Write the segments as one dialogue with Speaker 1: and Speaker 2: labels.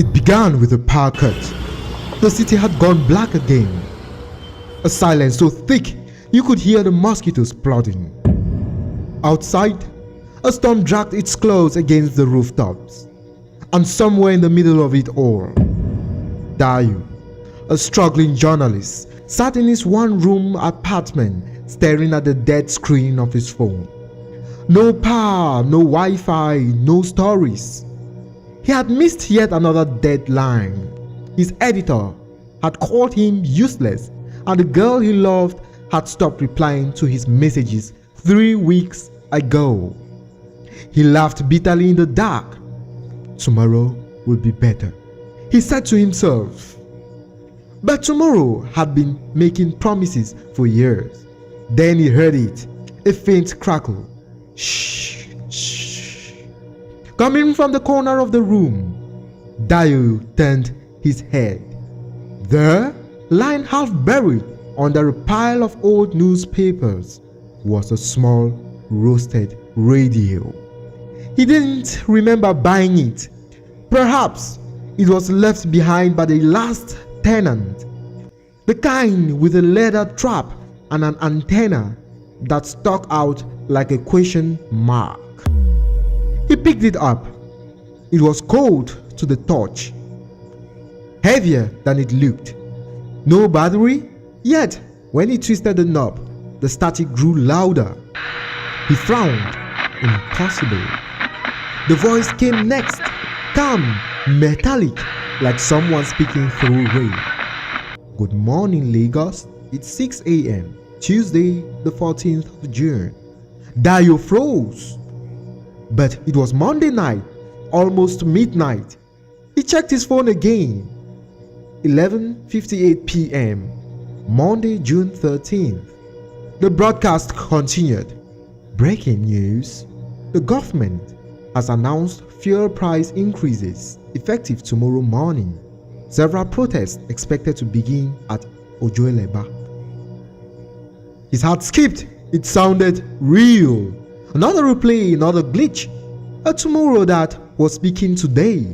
Speaker 1: It began with a power cut. The city had gone black again. A silence so thick you could hear the mosquitoes plodding. Outside, a storm dragged its claws against the rooftops. And somewhere in the middle of it all, Dayo, a struggling journalist, sat in his one-room apartment staring at the dead screen of his phone. No power, no Wi-Fi, no stories. He had missed yet another deadline. His editor had called him useless, and the girl he loved had stopped replying to his messages 3 weeks ago. He laughed bitterly in the dark. Tomorrow will be better, he said to himself. But tomorrow had been making promises for years. Then he heard it, a faint crackle. Shh, shh. Coming from the corner of the room, Dayo turned his head. There, lying half buried under a pile of old newspapers, was a small roasted radio. He didn't remember buying it. Perhaps it was left behind by the last tenant, the kind with a leather trap and an antenna that stuck out like a question mark. He picked it up. It was cold to the touch, heavier than it looked. No battery, yet when he twisted the knob, the static grew louder. He frowned. Impossible. The voice came next, calm, metallic, like someone speaking through rain. Good morning, Lagos. It's 6 a.m. Tuesday, the 14th of June. Dayo froze. But it was Monday night, almost midnight. He checked his phone again. 11:58 p.m. Monday, June 13th. The broadcast continued. Breaking news. The government has announced fuel price increases effective tomorrow morning. Several protests expected to begin at Ojueleba. His heart skipped. It sounded real. Another replay, another glitch. A tomorrow that was speaking today.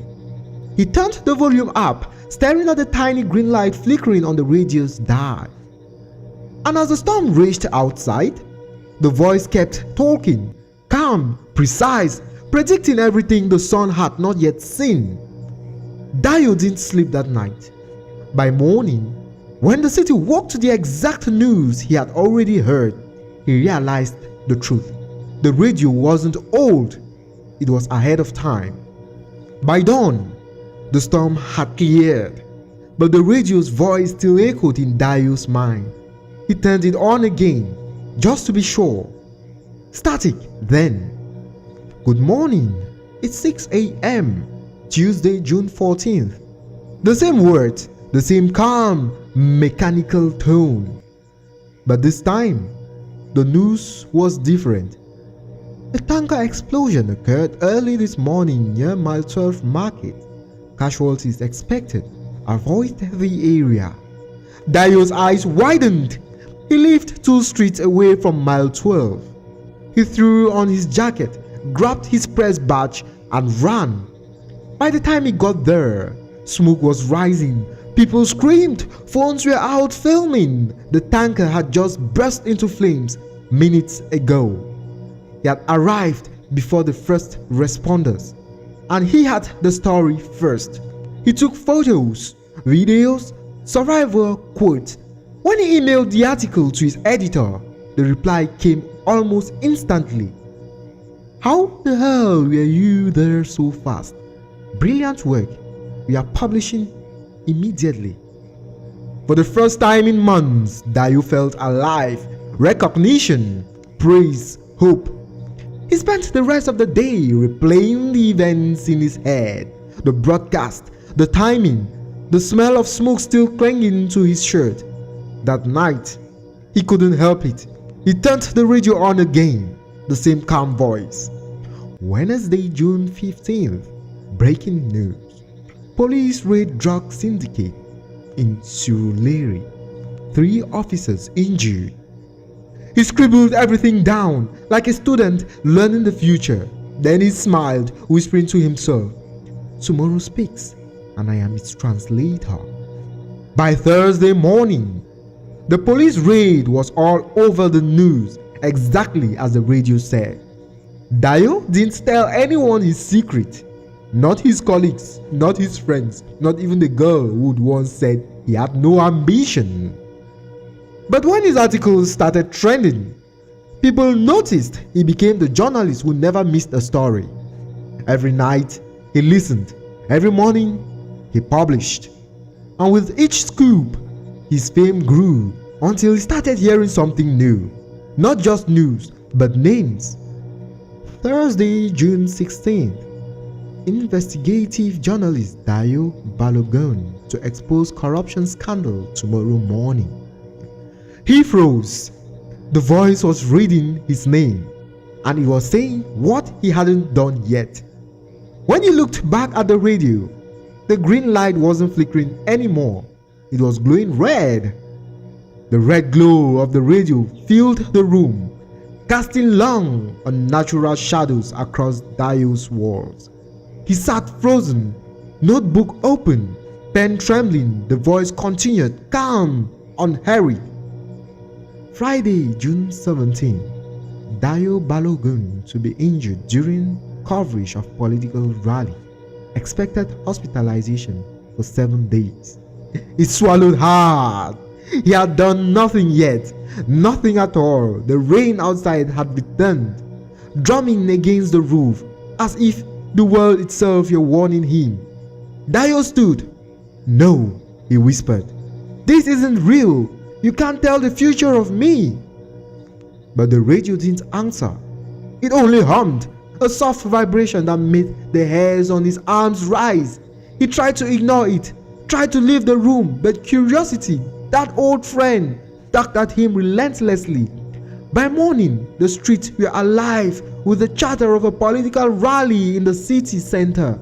Speaker 1: He turned the volume up, staring at the tiny green light flickering on the radio's dial. And as the storm raged outside, the voice kept talking, calm, precise, predicting everything the sun had not yet seen. Dayo didn't sleep that night. By morning, when the city woke to the exact news he had already heard, he realized the truth. The radio wasn't old, it was ahead of time. By dawn, the storm had cleared, but the radio's voice still echoed in Dayo's mind. He turned it on again, just to be sure. Static then. Good morning. It's 6 a.m. Tuesday, June 14th. The same words, the same calm, mechanical tone. But this time, the news was different. A tanker explosion occurred early this morning near Mile 12 Market. Casualties expected. Avoid the area. Dayo's eyes widened. He lived 2 streets away from Mile 12. He threw on his jacket, grabbed his press badge and ran. By the time he got there, smoke was rising. People screamed. Phones were out filming. The tanker had just burst into flames minutes ago. He had arrived before the first responders, and he had the story first. He took photos, videos, survival quotes. When he emailed the article to his editor, the reply came almost instantly. How the hell were you there so fast? Brilliant work. We are publishing immediately. For the first time in months, Dayo felt alive. Recognition, praise, hope. He spent the rest of the day replaying the events in his head. The broadcast, the timing, the smell of smoke still clinging to his shirt. That night, he couldn't help it. He turned the radio on again. The same calm voice. Wednesday, June 15th. Breaking news. Police raid drug syndicate in Surulere. 3 officers injured. He scribbled everything down like a student learning the future. Then he smiled, whispering to himself, tomorrow speaks. and I am its translator. By Thursday morning, the police raid was all over the news, exactly as the radio said. Dayo didn't tell anyone his secret. Not his colleagues, not his friends, not even the girl who'd once said he had no ambition. But when his articles started trending, people noticed he became the journalist who never missed a story. Every night, he listened. Every morning, he published. And with each scoop, his fame grew until he started hearing something new. Not just news, but names. Thursday, June 16th. Investigative journalist Dayo Balogun to expose corruption scandal tomorrow morning. He froze. The voice was reading his name, and he was saying what he hadn't done yet. When he looked back at the radio, the green light wasn't flickering anymore. It was glowing red. The red glow of the radio filled the room, casting long, unnatural shadows across Dayo's walls. He sat frozen, notebook open, pen trembling. The voice continued, calm, unhurried. Friday, June 17. Dayo Balogun to be injured during coverage of political rally. Expected hospitalization for 7 days. He swallowed hard. He had done nothing yet. Nothing at all. The rain outside had returned, drumming against the roof as if the world itself were warning him. Dayo stood. No, he whispered. This isn't real. You can't tell the future of me. But the radio didn't answer. It only hummed, a soft vibration that made the hairs on his arms rise. He tried to ignore it, tried to leave the room, but curiosity, that old friend, tugged at him relentlessly. By morning, the streets were alive with the chatter of a political rally in the city center.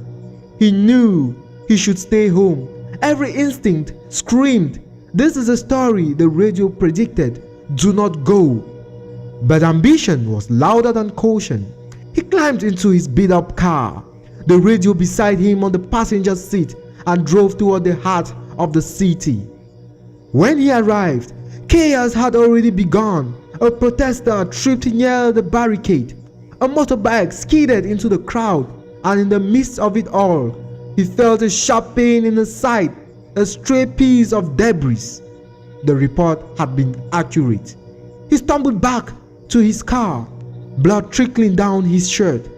Speaker 1: He knew he should stay home. Every instinct screamed, this is a story the radio predicted. Do not go. But ambition was louder than caution. He climbed into his beat-up car, the radio beside him on the passenger seat, and drove toward the heart of the city. When he arrived, chaos had already begun. A protester tripped near the barricade. A motorbike skidded into the crowd, and in the midst of it all, he felt a sharp pain in his side, a stray piece of debris. The report had been accurate. He stumbled back to his car, blood trickling down his shirt.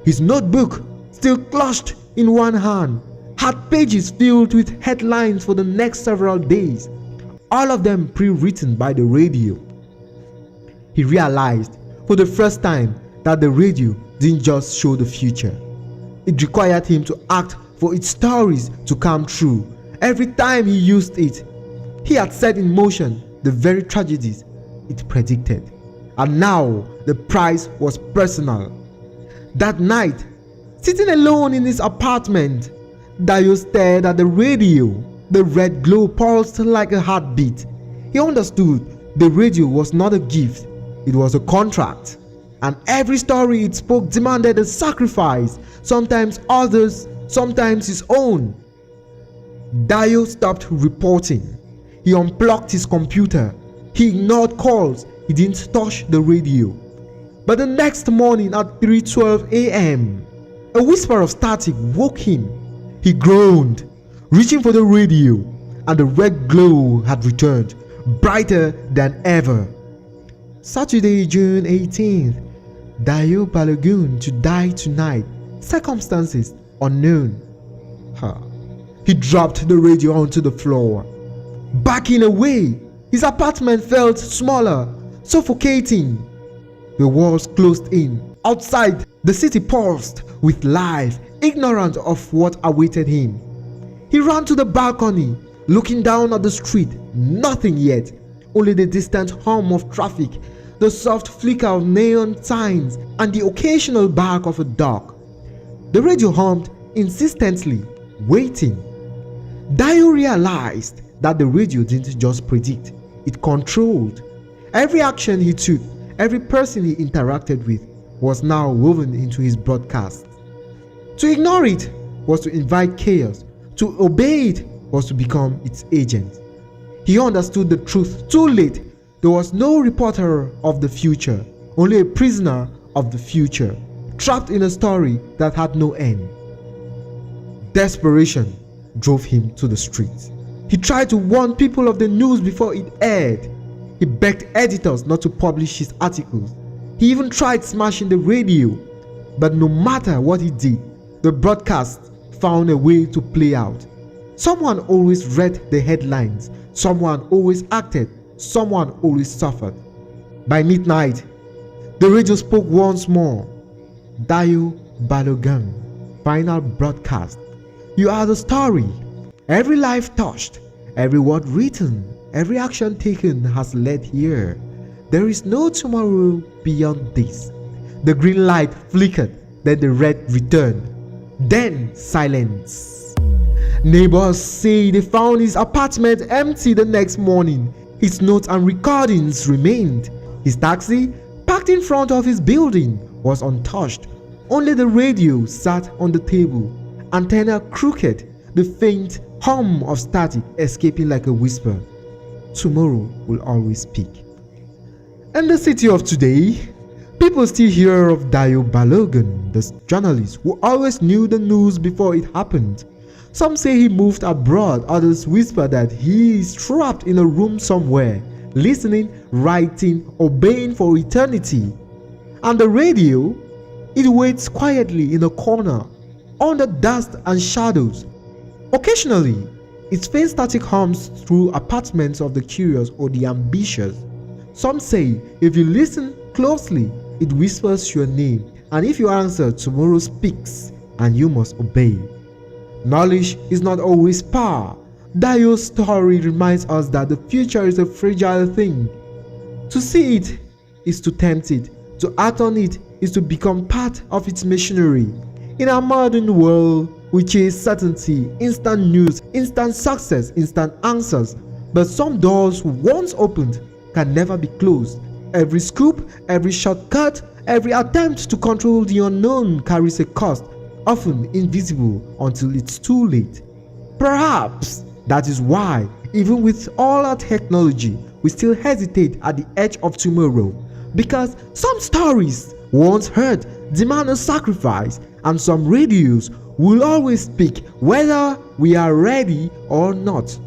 Speaker 1: His notebook, still clutched in one hand, had pages filled with headlines for the next several days, all of them pre-written by the radio. He realized for the first time that the radio didn't just show the future. It required him to act for its stories to come true. Every time he used it, he had set in motion the very tragedies it predicted. And now the price was personal. That night, sitting alone in his apartment, Dayo stared at the radio. The red glow pulsed like a heartbeat. He understood the radio was not a gift, it was a contract. And every story it spoke demanded a sacrifice, sometimes others, sometimes his own. Dayo stopped reporting. He unplugged his computer. He ignored calls. He didn't touch the radio. But the next morning at 3:12 a.m., a whisper of static woke him. He groaned, reaching for the radio, and the red glow had returned, brighter than ever. Saturday, June 18th. Dayo Balogun to die tonight. Circumstances unknown. He dropped the radio onto the floor. Backing away, his apartment felt smaller, suffocating. The walls closed in. Outside, the city pulsed with life, ignorant of what awaited him. He ran to the balcony, looking down at the street. Nothing yet, only the distant hum of traffic, the soft flicker of neon signs, and the occasional bark of a dog. The radio hummed insistently, waiting. Dayo realized that the radio didn't just predict, it controlled. Every action he took, every person he interacted with was now woven into his broadcast. To ignore it was to invite chaos. To obey it was to become its agent. He understood the truth too late. There was no reporter of the future, only a prisoner of the future, trapped in a story that had no end. Desperation drove him to the streets. He tried to warn people of the news before it aired. He begged editors not to publish his articles. He even tried smashing the radio. But no matter what he did, the broadcast found a way to play out. Someone always read the headlines. Someone always acted. Someone always suffered. By midnight, the radio spoke once more. Dayo Balogun, final broadcast. You are the story. Every life touched, every word written, every action taken has led here. There is no tomorrow beyond this. The green light flickered, then the red returned. Then silence. Neighbors say they found his apartment empty the next morning. His notes and recordings remained. His taxi, parked in front of his building, was untouched. Only the radio sat on the table, antenna crooked, the faint hum of static escaping like a whisper. Tomorrow will always speak. In the city of today, people still hear of Dayo Balogun, the journalist who always knew the news before it happened. Some say he moved abroad, others whisper that he is trapped in a room somewhere, listening, writing, obeying for eternity. And the radio, it waits quietly in a corner, under dust and shadows. Occasionally, its faint static hums through apartments of the curious or the ambitious. Some say if you listen closely, it whispers your name, and if you answer, tomorrow speaks, and you must obey. Knowledge is not always power. Dayo's story reminds us that the future is a fragile thing. To see it is to tempt it. To act on it is to become part of its machinery. In our modern world, we chase certainty, instant news, instant success, instant answers. But some doors once opened can never be closed. Every scoop, every shortcut, every attempt to control the unknown carries a cost, often invisible until it's too late. Perhaps that is why, even with all our technology, we still hesitate at the edge of tomorrow. Because some stories, once heard, demand a sacrifice, and some radios will always speak whether we are ready or not.